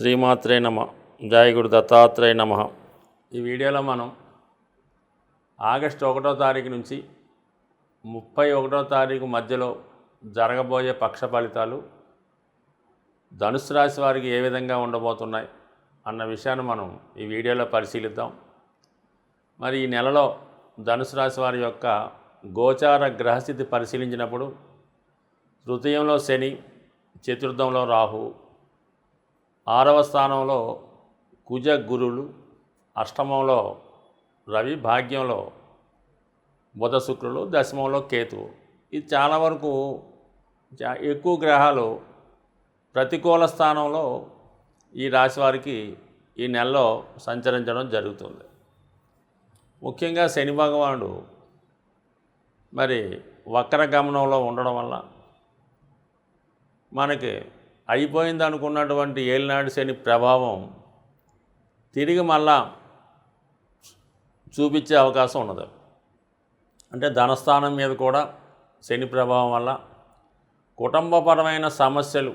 శ్రీమాత్రే నమ. జయ గురు దత్తాత్రేయ నమ. ఈ వీడియోలో మనం ఆగస్టు 1వ తారీఖు నుంచి 31వ తారీఖు మధ్యలో జరగబోయే పక్ష ఫలితాలు ధనుసు రాశి వారికి ఏ విధంగా ఉండబోతున్నాయి అన్న విషయాన్ని మనం ఈ వీడియోలో పరిశీలిద్దాం. మరి ఈ నెలలో ధనుసు రాశి వారి యొక్క గోచార గ్రహస్థితి పరిశీలించినప్పుడు తృతీయంలో శని, చతుర్థంలో రాహు, 6వ స్థానంలో కుజ గురులు, అష్టమంలో రవి, భాగ్యంలో బుధ శుక్రులు, దశమంలో కేతువు. ఇది చాలా వరకు ఎక్కువ గ్రహాలు ప్రతికూల స్థానంలో ఈ రాశి వారికి ఈ నెలలో సంచరించడం జరుగుతుంది. ముఖ్యంగా శని భగవానుడు మరి వక్ర గమనంలో ఉండడం వల్ల మనకి అయిపోయింది అనుకున్నటువంటి ఏలినాడు శని ప్రభావం తిరిగి మళ్ళా చూపించే అవకాశం ఉన్నది. అంటే ధనస్థానం మీద కూడా శని ప్రభావం వల్ల కుటుంబపరమైన సమస్యలు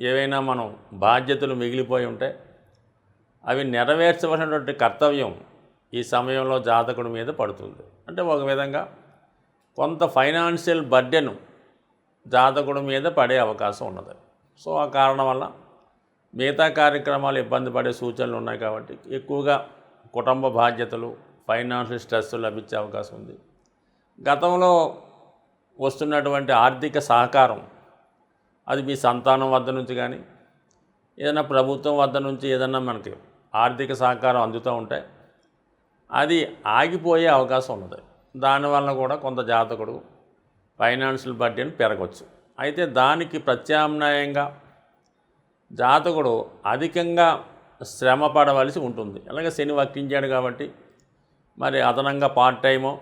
ఏవైనా మనం బాధ్యతలు మిగిలిపోయి ఉంటే అవి నెరవేర్చవలసినటువంటి కర్తవ్యం ఈ సమయంలో జాతకుడి మీద పడుతుంది. అంటే ఒక విధంగా కొంత ఫైనాన్షియల్ బర్డెన్ జాతకుడి మీద పడే అవకాశం ఉన్నది. సో ఆ కారణం వల్ల మిగతా కార్యక్రమాలు ఇబ్బంది పడే సూచనలు ఉన్నాయి. కాబట్టి ఎక్కువగా కుటుంబ బాధ్యతలు, ఫైనాన్షియల్ స్ట్రెస్ లభించే అవకాశం ఉంది. గతంలో వస్తున్నటువంటి ఆర్థిక సహకారం అది మీ సంతానం వద్ద నుంచి కానీ ఏదైనా ప్రభుత్వం వద్ద నుంచి ఏదైనా మనకి ఆర్థిక సహకారం అందుతూ ఉంటే అది ఆగిపోయే అవకాశం ఉన్నది. దానివల్ల కూడా కొంత జాతకుడు ఫైనాన్షియల్ బర్డెన్ పెరగవచ్చు. అయితే దానికి ప్రత్యామ్నాయంగా జాతకుడు అధికంగా శ్రమ పడవలసి ఉంటుంది. అలాగే శని వక్రించాడు కాబట్టి మరి అదనంగా పార్ట్ టైమో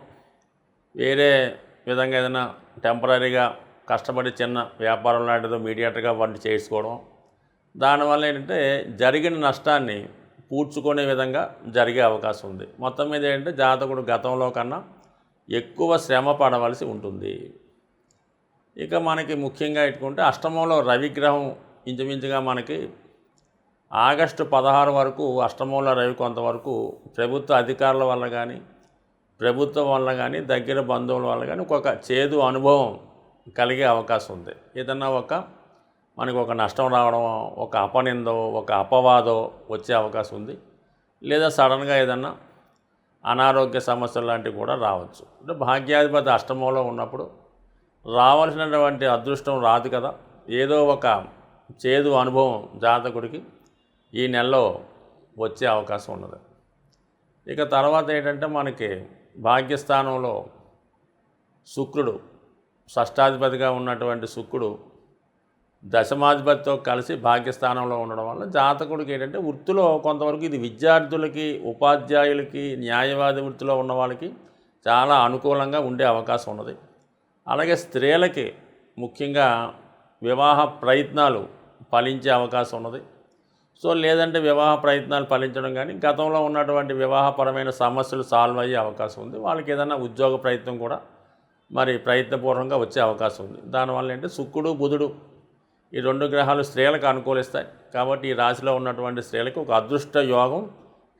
వేరే విధంగా ఏదైనా టెంపరీగా కష్టపడి చిన్న వ్యాపారం లాంటిదో మీడియేటర్గా వంటి చేసుకోవడం, దానివల్ల ఏంటంటే జరిగిన నష్టాన్ని పూడ్చుకునే విధంగా జరిగే అవకాశం ఉంది. మొత్తం మీద ఏంటంటే జాతకుడు గతంలో కన్నా ఎక్కువ శ్రమ పడవలసి ఉంటుంది. ఇక మనకి ముఖ్యంగా ఎట్టుకుంటే అష్టమంలో రవిగ్రహం ఇంచుమించుగా మనకి ఆగస్టు 16 వరకు అష్టమంలో రవి కొంతవరకు ప్రభుత్వ అధికారుల వల్ల కానీ ప్రభుత్వం వల్ల కానీ దగ్గర బంధువుల వల్ల కానీ ఒక చేదు అనుభవం కలిగే అవకాశం ఉంది. ఏదన్నా మనకు ఒక నష్టం రావడం, ఒక అపనిందో, ఒక అపవాదో వచ్చే అవకాశం ఉంది. లేదా సడన్గా ఏదన్నా అనారోగ్య సమస్యలు లాంటివి కూడా రావచ్చు. అంటే భాగ్యాధిపతి అష్టమంలో ఉన్నప్పుడు రావాల్సినటువంటి అదృష్టం రాదు కదా, ఏదో ఒక చేదు అనుభవం జాతకుడికి ఈ నెలలో వచ్చే అవకాశం ఉన్నది. ఇక తర్వాత ఏంటంటే మనకి భాగ్యస్థానంలో శుక్రుడు, షష్టాధిపతిగా ఉన్నటువంటి శుక్రుడు దశమాధిపతితో కలిసి భాగ్యస్థానంలో ఉండడం వల్ల జాతకుడికి ఏంటంటే వృత్తిలో కొంతవరకు ఇది విద్యార్థులకి, ఉపాధ్యాయులకి, న్యాయవాది వృత్తిలో ఉన్న వాళ్ళకి చాలా అనుకూలంగా ఉండే అవకాశం ఉన్నది. అలాగే స్త్రీలకి ముఖ్యంగా వివాహ ప్రయత్నాలు ఫలించే అవకాశం ఉన్నది. సో లేదంటే వివాహ ప్రయత్నాలు ఫలించడం కానీ గతంలో ఉన్నటువంటి వివాహపరమైన సమస్యలు సాల్వ్ అయ్యే అవకాశం ఉంది. వాళ్ళకి ఏదైనా ఉద్యోగ ప్రయత్నం కూడా మరి ప్రయత్నపూర్వకంగా వచ్చే అవకాశం ఉంది. దానివల్ల ఏంటంటే శుక్రుడు, బుధుడు ఈ 2 గ్రహాలు స్త్రీలకు అనుకూలిస్తాయి. కాబట్టి ఈ రాశిలో ఉన్నటువంటి స్త్రీలకు ఒక అదృష్ట యోగం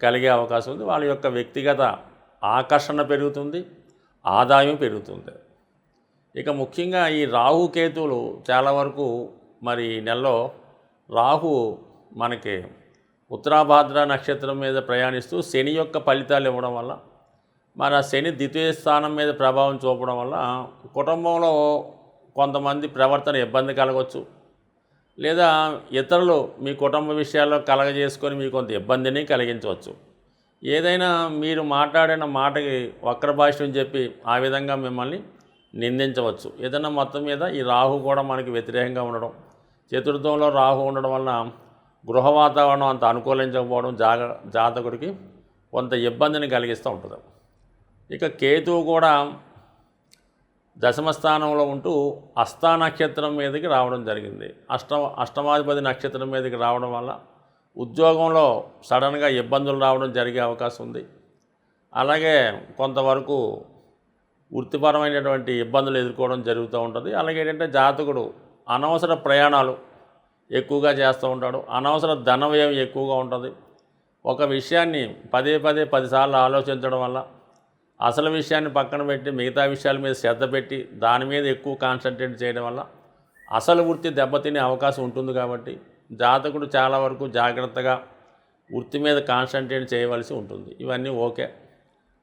కలిగే అవకాశం ఉంది. వాళ్ళ యొక్క వ్యక్తిగత ఆకర్షణ పెరుగుతుంది, ఆదాయం పెరుగుతుంది. ఇక ముఖ్యంగా ఈ రాహు కేతువులు చాలా వరకు మరి ఈ నెలలో రాహు మనకి ఉత్తరాభాద్ర నక్షత్రం మీద ప్రయాణిస్తూ శని యొక్క ఫలితాలు ఇవ్వడం వల్ల మరి ఆ శని ద్వితీయ స్థానం మీద ప్రభావం చూపడం వల్ల కుటుంబంలో కొంతమంది ప్రవర్తన ఇబ్బంది కలగవచ్చు. లేదా ఇతరులు మీ కుటుంబ విషయాల్లో కలగజేసుకొని మీకు కొంత ఇబ్బందిని కలిగించవచ్చు. ఏదైనా మీరు మాట్లాడిన మాటకి వక్ర భాష్యం చెప్పి ఆ విధంగా మిమ్మల్ని నిందించవచ్చు. ఏదైనా మొత్తం మీద ఈ రాహు కూడా మనకి వ్యతిరేకంగా ఉండడం, చతుర్థంలో రాహు ఉండడం వలన గృహ వాతావరణం అంత అనుకూలించకపోవడం జాతకుడికి కొంత ఇబ్బందిని కలిగిస్తూ ఉంటుంది. ఇక కేతువు కూడా దశమ స్థానంలో ఉంటూ హస్తా నక్షత్రం మీదకి రావడం జరిగింది. అష్టమాధిపతి నక్షత్రం మీదకి రావడం వల్ల ఉద్యోగంలో సడన్గా ఇబ్బందులు రావడం జరిగే అవకాశం ఉంది. అలాగే కొంతవరకు వృత్తిపరమైనటువంటి ఇబ్బందులు ఎదుర్కోవడం జరుగుతూ ఉంటుంది. అలాగే ఏంటంటే జాతకుడు అనవసర ప్రయాణాలు ఎక్కువగా చేస్తూ ఉంటాడు. అనవసర ధన వ్యయం ఎక్కువగా ఉంటుంది. ఒక విషయాన్ని పదే పదే 10 సార్లు ఆలోచించడం వల్ల అసలు విషయాన్ని పక్కన పెట్టి మిగతా విషయాల మీద శ్రద్ధ పెట్టి దాని మీద ఎక్కువ కాన్సన్ట్రేట్ చేయడం వల్ల అసలు వృత్తి దెబ్బతినే అవకాశం ఉంటుంది. కాబట్టి జాతకుడు చాలా వరకు జాగ్రత్తగా వృత్తి మీద కాన్సన్ట్రేట్ చేయవలసి ఉంటుంది. ఇవన్నీ ఓకే.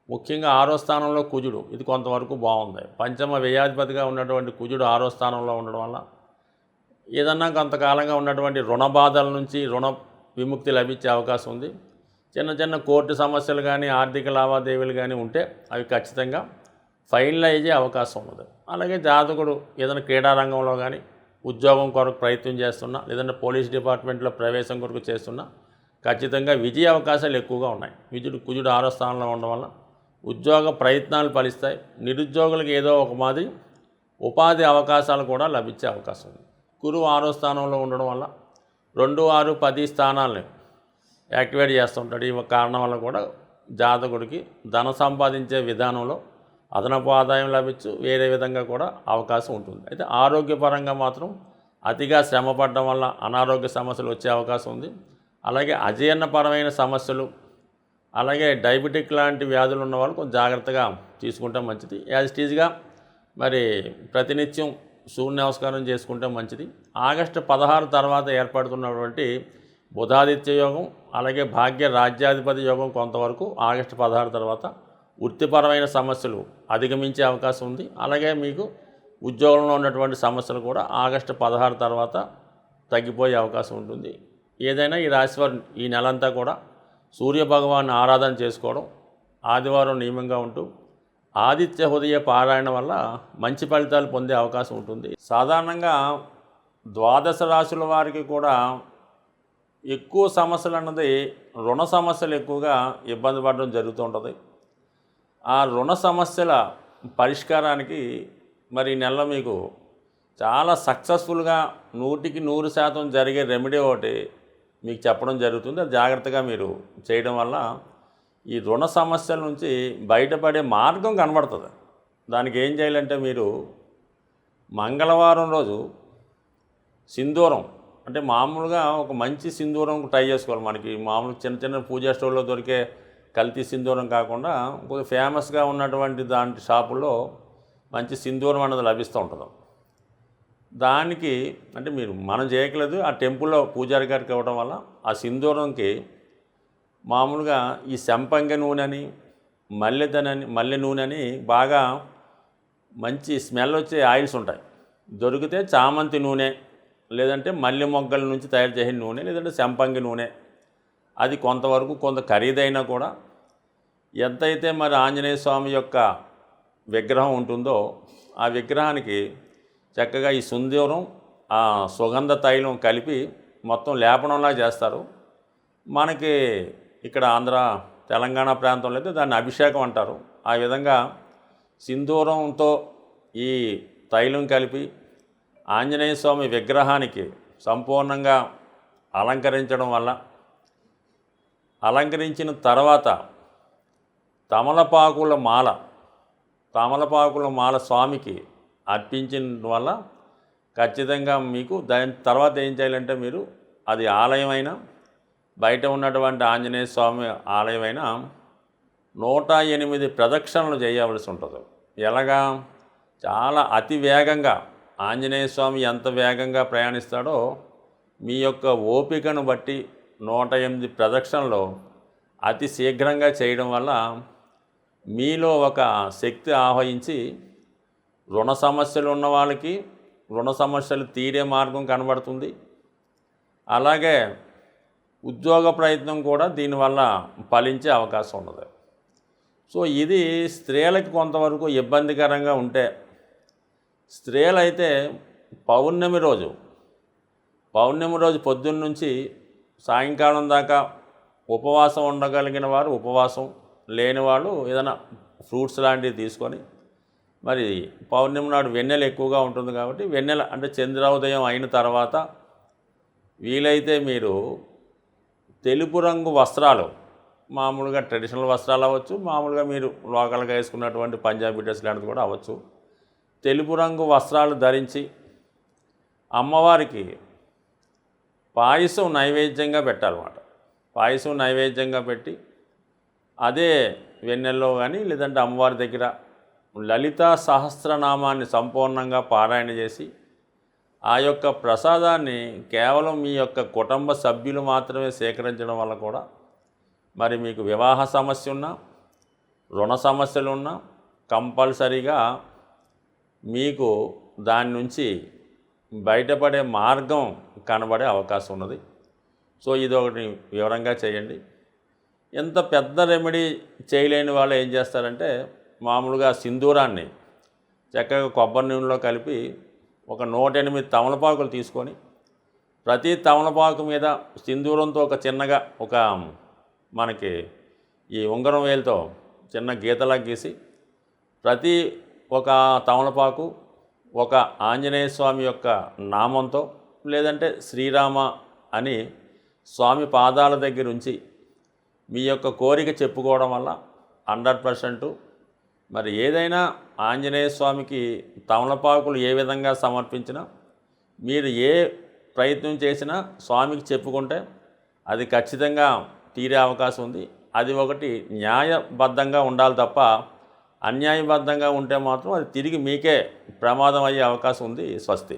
ముఖ్యంగా 6వ స్థానంలో కుజుడు, ఇది కొంతవరకు బాగుంది. పంచమ వ్యయాధిపతిగా ఉన్నటువంటి కుజుడు 6వ స్థానంలో ఉండడం వల్ల ఏదన్నా కొంతకాలంగా ఉన్నటువంటి రుణ బాధల నుంచి రుణ విముక్తి లభించే అవకాశం ఉంది. చిన్న చిన్న కోర్టు సమస్యలు కానీ ఆర్థిక లావాదేవీలు కానీ ఉంటే అవి ఖచ్చితంగా ఫైనలైజ్ అయ్యే అవకాశం ఉన్నది. అలాగే జాతకుడు ఏదైనా క్రీడారంగంలో కానీ ఉద్యోగం కొరకు ప్రయత్నం చేస్తున్నా, లేదంటే పోలీస్ డిపార్ట్మెంట్లో ప్రవేశం కొరకు చేస్తున్నా ఖచ్చితంగా విజయ అవకాశాలు ఎక్కువగా ఉన్నాయి. కుజుడు 6వ స్థానంలో ఉండడం వల్ల ఉద్యోగ ప్రయత్నాలు ఫలిస్తాయి. నిరుద్యోగులకు ఏదో ఒక మాదిరి ఉపాధి అవకాశాలు కూడా లభించే అవకాశం ఉంది. గురువు 6వ స్థానంలో ఉండడం వల్ల 2, 6, 10 స్థానాలని యాక్టివేట్ చేస్తుంటాడు. ఈ కారణం వల్ల కూడా జాతకుడికి ధన సంపాదించే విధానంలో అదనపు ఆదాయం లభించు వేరే విధంగా కూడా అవకాశం ఉంటుంది. అయితే ఆరోగ్యపరంగా మాత్రం అతిగా శ్రమ పడడం వల్ల అనారోగ్య సమస్యలు వచ్చే అవకాశం ఉంది. అలాగే అజీర్ణపరమైన సమస్యలు, అలాగే డయాబెటిక్ లాంటి వ్యాధులు ఉన్న వాళ్ళు కొంచెం జాగ్రత్తగా తీసుకుంటే మంచిది. యాజ్ ఇట్ ఈజ్గా మరి ప్రతినిత్యం సూర్య నమస్కారం చేసుకుంటే మంచిది. ఆగస్టు 16 తర్వాత ఏర్పడుతున్నటువంటి బుధాదిత్య యోగం, అలాగే భాగ్య రాజ్యాధిపతి యోగం కొంతవరకు ఆగస్టు 16 తర్వాత వృత్తిపరమైన సమస్యలు అధిగమించే అవకాశం ఉంది. అలాగే మీకు ఉద్యోగంలో ఉన్నటువంటి సమస్యలు కూడా ఆగస్టు 16 తర్వాత తగ్గిపోయే అవకాశం ఉంటుంది. ఏదైనా ఈ రాశివారు ఈ నెలంతా కూడా సూర్యభగవాన్ని ఆరాధన చేసుకోవడం, ఆదివారం నియమంగా ఉంటూ ఆదిత్య హృదయ పారాయణ వల్ల మంచి ఫలితాలు పొందే అవకాశం ఉంటుంది. సాధారణంగా ద్వాదశ రాశుల వారికి కూడా ఎక్కువ సమస్యలు అన్నది రుణ సమస్యలు ఎక్కువగా ఇబ్బంది పడడం జరుగుతూ ఉంటుంది. ఆ రుణ సమస్యల పరిష్కారానికి మరి ఈ నెలలో మీకు చాలా సక్సెస్ఫుల్గా 100కి 100% జరిగే రెమెడీ ఒకటి మీకు చెప్పడం జరుగుతుంది. అది జాగ్రత్తగా మీరు చేయడం వల్ల ఈ రుణ సమస్యల నుంచి బయటపడే మార్గం కనబడుతుంది. దానికి ఏం చేయాలంటే మీరు మంగళవారం రోజు సింధూరం, అంటే మామూలుగా ఒక మంచి సింధూరం ట్రై చేసుకోవాలి. మనకి మామూలు చిన్న చిన్న పూజా స్టోర్లో దొరికే కల్తీ సింధూరం కాకుండా కొద్దిగా ఫేమస్గా ఉన్నటువంటి దాంట్లో షాపుల్లో మంచి సింధూరం అన్నది లభిస్తూ ఉంటుంది. దానికి అంటే మనం చేయట్లేదు, ఆ టెంపుల్లో పూజారి గారికి ఇవ్వడం వల్ల ఆ సింధూరంకి మామూలుగా ఈ సంపంగి నూనె అని మల్లె నూనె అని బాగా మంచి స్మెల్ వచ్చే ఆయిల్స్ ఉంటాయి. దొరికితే చామంతి నూనె, లేదంటే మల్లె మొగ్గల నుంచి తయారు చేసిన నూనె, లేదంటే సంపంగి నూనె. అది కొంతవరకు కొంత ఖరీదైనా కూడా ఎంతైతే మరి ఆంజనేయ స్వామి యొక్క విగ్రహం ఉంటుందో ఆ విగ్రహానికి చక్కగా ఈ సింధూరం ఆ సుగంధ తైలం కలిపి మొత్తం లేపనంలా చేస్తారు. మనకి ఇక్కడ ఆంధ్ర తెలంగాణ ప్రాంతంలో అయితే దాన్ని అభిషేకం అంటారు. ఆ విధంగా సింధూరంతో ఈ తైలం కలిపి ఆంజనేయ స్వామి విగ్రహానికి సంపూర్ణంగా అలంకరించడం వల్ల, అలంకరించిన తర్వాత తమలపాకుల మాల స్వామికి అర్పించిన వల్ల ఖచ్చితంగా మీకు దాని తర్వాత ఏం చేయాలంటే మీరు అది ఆలయమైనా బయట ఉన్నటువంటి ఆంజనేయ స్వామి ఆలయమైనా 108 ప్రదక్షిణలు చేయవలసి ఉంటుంది. ఎలాగా? చాలా అతి వేగంగా ఆంజనేయ స్వామి ఎంత వేగంగా ప్రయాణిస్తాడో మీ యొక్క ఓపికను బట్టి 108 ప్రదక్షిణలు అతి శీఘ్రంగా చేయడం వల్ల మీలో ఒక శక్తి ఆవహించి రుణ సమస్యలు ఉన్న వాళ్ళకి రుణ సమస్యలు తీరే మార్గం కనబడుతుంది. అలాగే ఉద్యోగ ప్రయత్నం కూడా దీనివల్ల ఫలించే అవకాశం ఉన్నది. సో ఇది స్త్రీలకు కొంతవరకు ఇబ్బందికరంగా ఉంటే, స్త్రీలైతే పౌర్ణమి రోజు పొద్దున్న నుంచి సాయంకాలం దాకా ఉపవాసం ఉండగలిగిన వారు ఉపవాసం, లేని వాళ్ళు ఏదైనా ఫ్రూట్స్ లాంటివి తీసుకొని, మరి పౌర్ణమి నాడు వెన్నెల ఎక్కువగా ఉంటుంది కాబట్టి వెన్నెల అంటే చంద్రోదయం అయిన తర్వాత వీలైతే మీరు తెలుపు రంగు వస్త్రాలు, మామూలుగా ట్రెడిషనల్ వస్త్రాలు అవ్వచ్చు, మామూలుగా మీరు లోకల్గా వేసుకున్నటువంటి పంజాబీ డ్రెస్ లాంటిది కూడా అవ్వచ్చు, తెలుపు రంగు వస్త్రాలు ధరించి అమ్మవారికి పాయసం నైవేద్యంగా పెట్టాలన్నమాట. పాయసం నైవేద్యంగా పెట్టి అదే వెన్నెల్లో కానీ లేదంటే అమ్మవారి దగ్గర లలితా సహస్రనామాన్ని సంపూర్ణంగా పారాయణ చేసి ఆ యొక్క ప్రసాదాన్ని కేవలం మీ యొక్క కుటుంబ సభ్యులు మాత్రమే సేకరించడం వల్ల కూడా మరి మీకు వివాహ సమస్య ఉన్నా, రుణ సమస్యలు ఉన్నా కంపల్సరీగా మీకు దాని నుంచి బయటపడే మార్గం కనబడే అవకాశం ఉన్నది. సో ఇది ఒకటి వివరంగా చేయండి. ఎంత పెద్ద రెమెడీ చేయలేని వాళ్ళు ఏం చేస్తారంటే మామూలుగా సింధూరాన్ని చక్కగా కొబ్బరి నూనెలో కలిపి ఒక 108 తమలపాకులు తీసుకొని ప్రతి తమలపాకు మీద సింధూరంతో ఒక చిన్నగా ఒక మనకి ఈ ఉంగరం వేలుతో చిన్న గీతలా గీసి ప్రతి ఒక తమలపాకు ఒక ఆంజనేయ స్వామి యొక్క నామంతో లేదంటే శ్రీరామ అని స్వామి పాదాల దగ్గర ఉంచి మీ యొక్క కోరిక చెప్పుకోవడం వల్ల 100% మరి ఏదైనా ఆంజనేయ స్వామికి తమలపాకులు ఏ విధంగా సమర్పించినా మీరు ఏ ప్రయత్నం చేసినా స్వామికి చెప్పుకుంటే అది ఖచ్చితంగా తీరే అవకాశం ఉంది. అది ఒకటి న్యాయబద్ధంగా ఉండాలి తప్ప అన్యాయబద్ధంగా ఉంటే మాత్రం అది తిరిగి మీకే ప్రమాదం అయ్యే అవకాశం ఉంది. స్వస్తి.